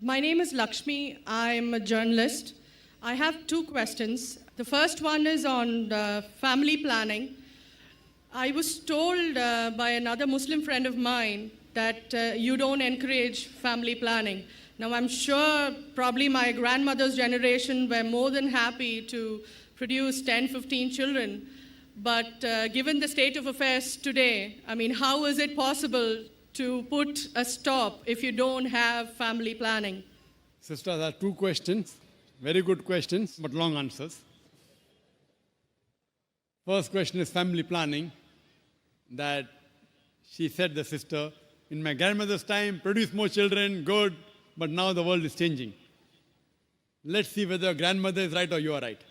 My name is Lakshmi. I'm a journalist. I have two questions. The first one is on family planning. I was told by another Muslim friend of mine that you don't encourage family planning. Now, I'm sure probably my grandmother's generation were more than happy to produce 10, 15 children. But given the state of affairs today, I mean, how is it possible to put a stop if you don't have family planning? Sister, there are two questions. Very good questions, but long answers. First question is family planning. That she said, the sister, in my grandmother's time, produce more children, good, but now the world is changing. Let's see whether your grandmother is right or you are right.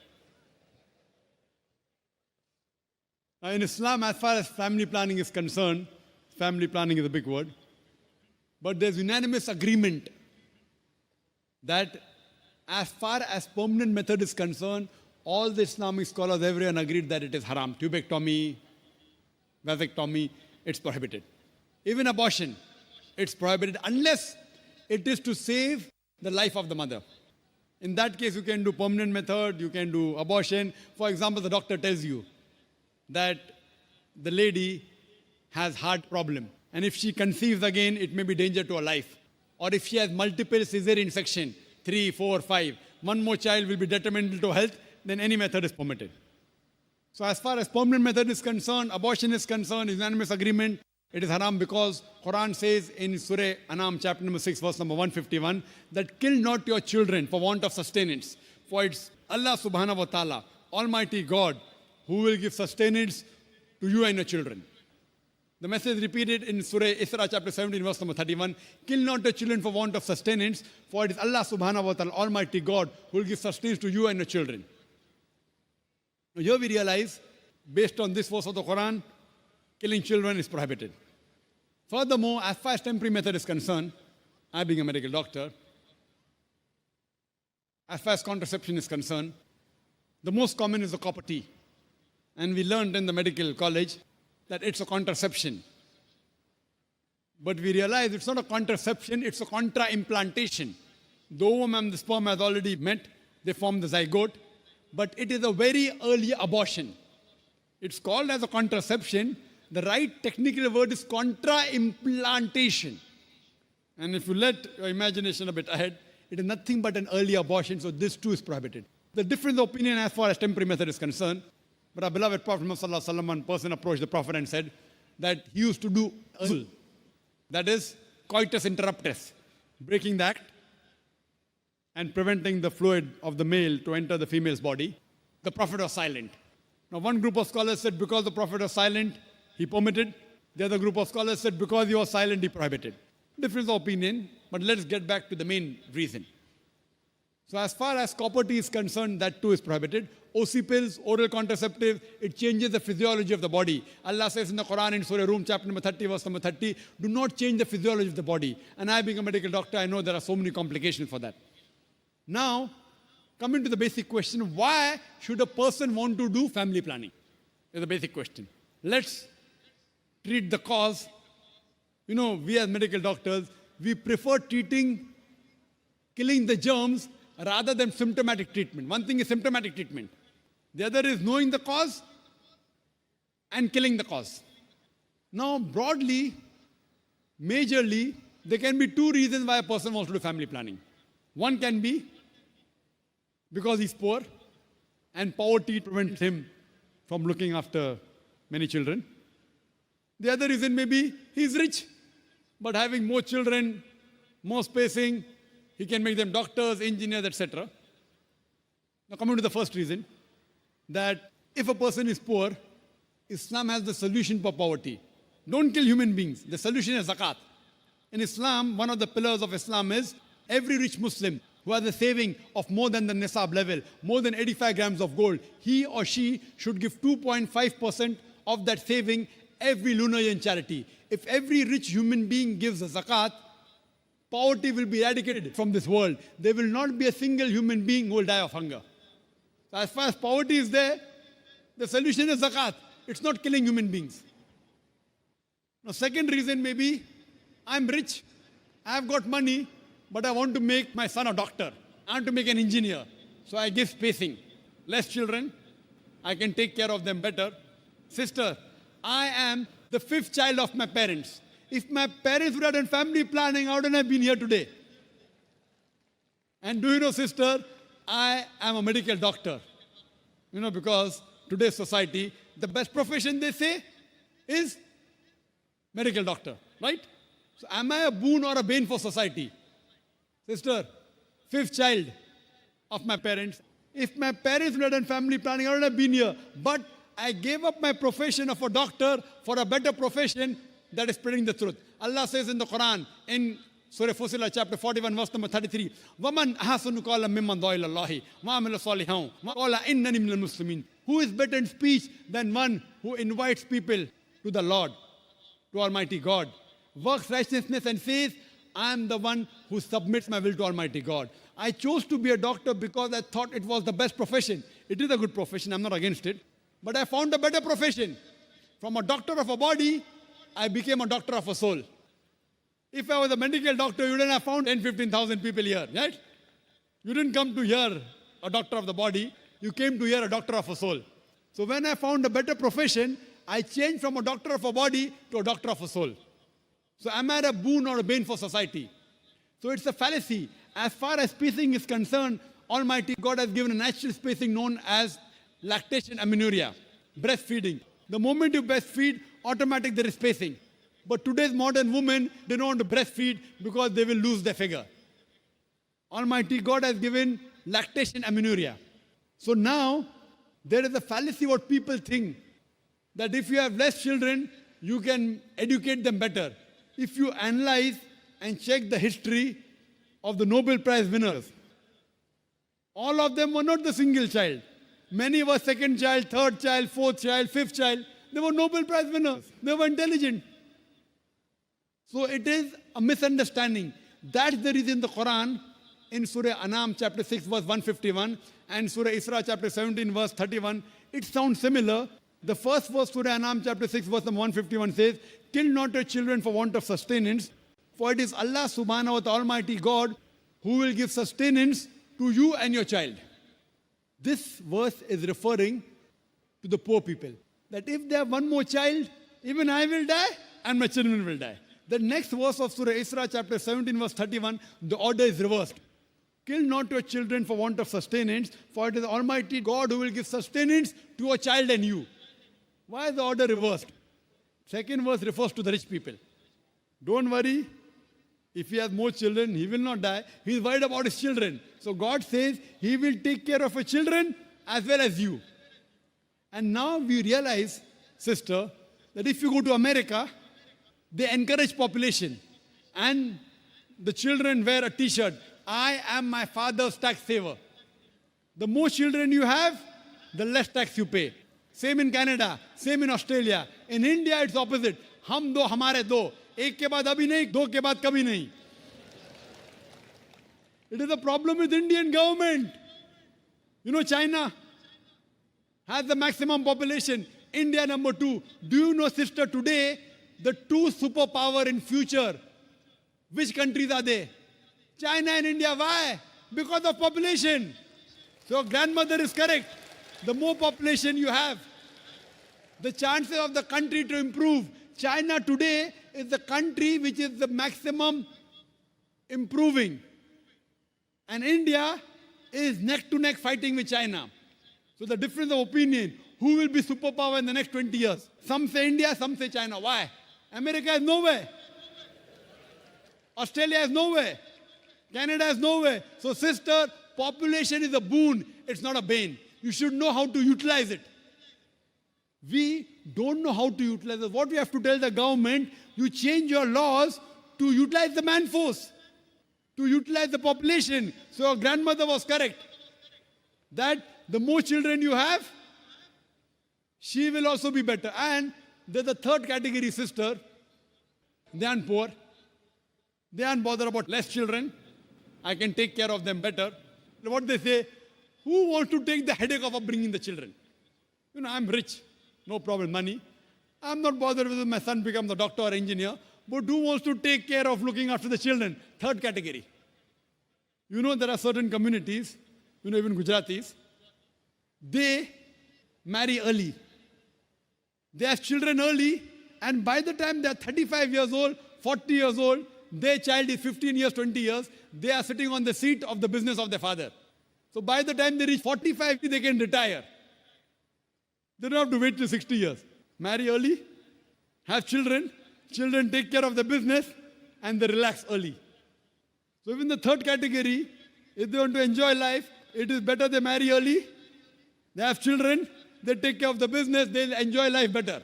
Now, in Islam, as far as family planning is concerned, family planning is a big word, but there's unanimous agreement that as far as permanent method is concerned, all the Islamic scholars, everyone agreed that it is haram. Tubectomy, vasectomy, it's prohibited. Even abortion, it's prohibited unless it is to save the life of the mother. In that case, you can do permanent method, you can do abortion. For example, the doctor tells you that the lady has heart problem, and if she conceives again, it may be danger to her life. Or if she has multiple cesarean section, 3, 4, 5, one more child will be detrimental to health, then any method is permitted. So as far as permanent method is concerned, abortion is concerned, unanimous agreement, it is haram because Quran says in Surah Anam chapter number 6 verse number 151 that kill not your children for want of sustenance. For it's Allah subhanahu wa ta'ala, Almighty God, who will give sustenance to you and your children. The message repeated in Surah Isra chapter 17 verse number 31, kill not the children for want of sustenance, for it is Allah subhanahu wa ta'ala, Almighty God, who will give sustenance to you and your children. Now here we realize, based on this verse of the Quran, killing children is prohibited. Furthermore, as far as temporary method is concerned, I being a medical doctor, as far as contraception is concerned, the most common is the copper T. And we learned in the medical college that it's a contraception. But we realize it's not a contraception, it's a contra-implantation. The ovum and the sperm has already met, they form the zygote, but it is a very early abortion. It's called as a contraception. The right technical word is contra-implantation. And if you let your imagination a bit ahead, it is nothing but an early abortion, so this too is prohibited. The difference of opinion as far as temporary method is concerned, but our beloved Prophet Muhammad, one person approached the Prophet and said that he used to do uzl, that is coitus interruptus, breaking the act and preventing the fluid of the male to enter the female's body. The Prophet was silent. Now one group of scholars said because the Prophet was silent, he permitted. The other group of scholars said because he was silent, he prohibited. Difference of opinion, but let's get back to the main reason. So as far as copper T is concerned, that too is prohibited. OC pills, oral contraceptive, it changes the physiology of the body. Allah says in the Quran in Surah Rum chapter number 30 verse number 30, do not change the physiology of the body. And I being a medical doctor, I know there are so many complications for that. Now, coming to the basic question, why should a person want to do family planning? Is the basic question. Let's treat the cause. You know, we as medical doctors, we prefer treating, killing the germs rather than symptomatic treatment. One thing is symptomatic treatment. The other is knowing the cause and killing the cause. Now, broadly, majorly, there can be two reasons why a person wants to do family planning. One can be because he's poor and poverty prevents him from looking after many children. The other reason may be he's rich, but having more children, more spacing, he can make them doctors, engineers, etc. Now coming to the first reason, that if a person is poor, Islam has the solution for poverty. Don't kill human beings. The solution is zakat. In Islam, one of the pillars of Islam is every rich Muslim who has a saving of more than the nisab level, more than 85 grams of gold, he or she should give 2.5% of that saving every lunar year in charity. If every rich human being gives a zakat, poverty will be eradicated from this world. There will not be a single human being who will die of hunger. So as far as poverty is there, the solution is zakat. It's not killing human beings. Now, second reason may be, I'm rich, I've got money, but I want to make my son a doctor. I want to make an engineer. So I give spacing. Less children, I can take care of them better. Sister, I am the fifth child of my parents. If my parents would have done family planning, I wouldn't have been here today. And do you know, sister, I am a medical doctor. You know, because today's society, the best profession they say is medical doctor, right? So am I a boon or a bane for society? Sister, fifth child of my parents. If my parents would have done family planning, I would have been here. But I gave up my profession of a doctor for a better profession that is spreading the truth. Allah says in the Quran, in Surah Fussilat, chapter 41, verse number 33, وَمَنْ أَحَسَنُ قَالًا مِمَّنْ دَعَا إِلَى اللَّهِ وَعَمِلَ صَالِحًا وَقَالَ إِنَّنِي مِنَ الْمُسْلِمِينَ. Who is better in speech than one who invites people to the Lord, to Almighty God, works righteousness and says, I am the one who submits my will to Almighty God. I chose to be a doctor because I thought it was the best profession. It is a good profession, I'm not against it. But I found a better profession. From a doctor of a body, I became a doctor of a soul. If I was a medical doctor, you wouldn't have found 10, 15,000 people here, right? You didn't come to hear a doctor of the body, you came to hear a doctor of a soul. So when I found a better profession, I changed from a doctor of a body to a doctor of a soul. So am I a boon or a bane for society? So it's a fallacy. As far as spacing is concerned, Almighty God has given a natural spacing known as lactation amenorrhea, breastfeeding. The moment you breastfeed, automatically there is spacing. But today's modern women, they don't want to breastfeed because they will lose their figure. Almighty God has given lactation amenorrhea. So now, there is a fallacy what people think, that if you have less children, you can educate them better. If you analyze and check the history of the Nobel Prize winners, all of them were not the single child. Many were second child, third child, fourth child, fifth child. They were Nobel Prize winners. They were intelligent. So it is a misunderstanding. That's the reason the Quran in Surah Anam chapter 6 verse 151 and Surah Isra chapter 17 verse 31, it sounds similar. The first verse, Surah Anam chapter 6 verse 151 says, kill not your children for want of sustenance, for it is Allah subhanahu wa ta'ala Almighty God who will give sustenance to you and your child. This verse is referring to the poor people. That if they have one more child, even I will die and my children will die. The next verse of Surah Isra chapter 17 verse 31, the order is reversed. Kill not your children for want of sustenance, for it is Almighty God who will give sustenance to a child and you. Why is the order reversed? Second verse refers to the rich people. Don't worry, if he has more children, he will not die. He is worried about his children. So God says he will take care of your children as well as you. And now we realize, sister, that if you go to America, they encourage population. And the children wear a t-shirt, I am my father's tax saver. The more children you have, the less tax you pay. Same in Canada, same in Australia. In India, it's opposite. Hum do, hamare do. एक के बाद अभी नहीं, दो के बाद कभी नहीं. It is a problem with Indian government. You know, China has the maximum population. India number 2. Do you know, sister, today, the 2 superpower in future, which countries are they? China and India. Why? Because of population. So grandmother is correct. The more population you have, the chances of the country to improve. China today is the country which is the maximum improving. And India is neck to neck fighting with China. So the difference of opinion, who will be superpower in the next 20 years? Some say India, some say China. Why? America has nowhere. Australia has nowhere. Canada has nowhere. So sister, population is a boon. It's not a bane. You should know how to utilize it. We don't know how to utilize it. What we have to tell the government, you change your laws to utilize the man force, to utilize the population. So our grandmother was correct, that the more children you have, she will also be better. And there's a third category, sister. They aren't poor. They aren't bothered about less children. I can take care of them better. What they say, who wants to take the headache of upbringing the children? You know, I'm rich. No problem, money. I'm not bothered whether my son becomes a doctor or engineer, but who wants to take care of looking after the children? Third category. You know, there are certain communities, you know, even Gujaratis, they marry early. They have children early, and by the time they are 35 years old, 40 years old, their child is 15 years, 20 years, they are sitting on the seat of the business of their father. So by the time they reach 45, they can retire. They don't have to wait till 60 years. Marry early, have children, children take care of the business, and they relax early. So even the third category, if they want to enjoy life, it is better they marry early, they have children, they take care of the business, they'll enjoy life better.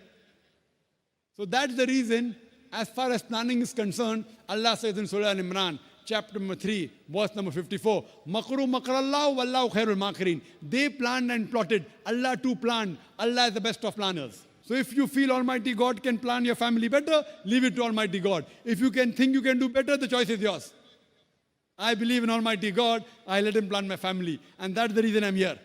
So that's the reason, as far as planning is concerned, Allah says in Surah Al-Imran, chapter number 3, verse number 54, Makru makrallahu wallahu khairul makirin. They planned and plotted. Allah too planned. Allah is the best of planners. So if you feel Almighty God can plan your family better, leave it to Almighty God. If you can think you can do better, the choice is yours. I believe in Almighty God. I let Him plan my family. And that's the reason I'm here.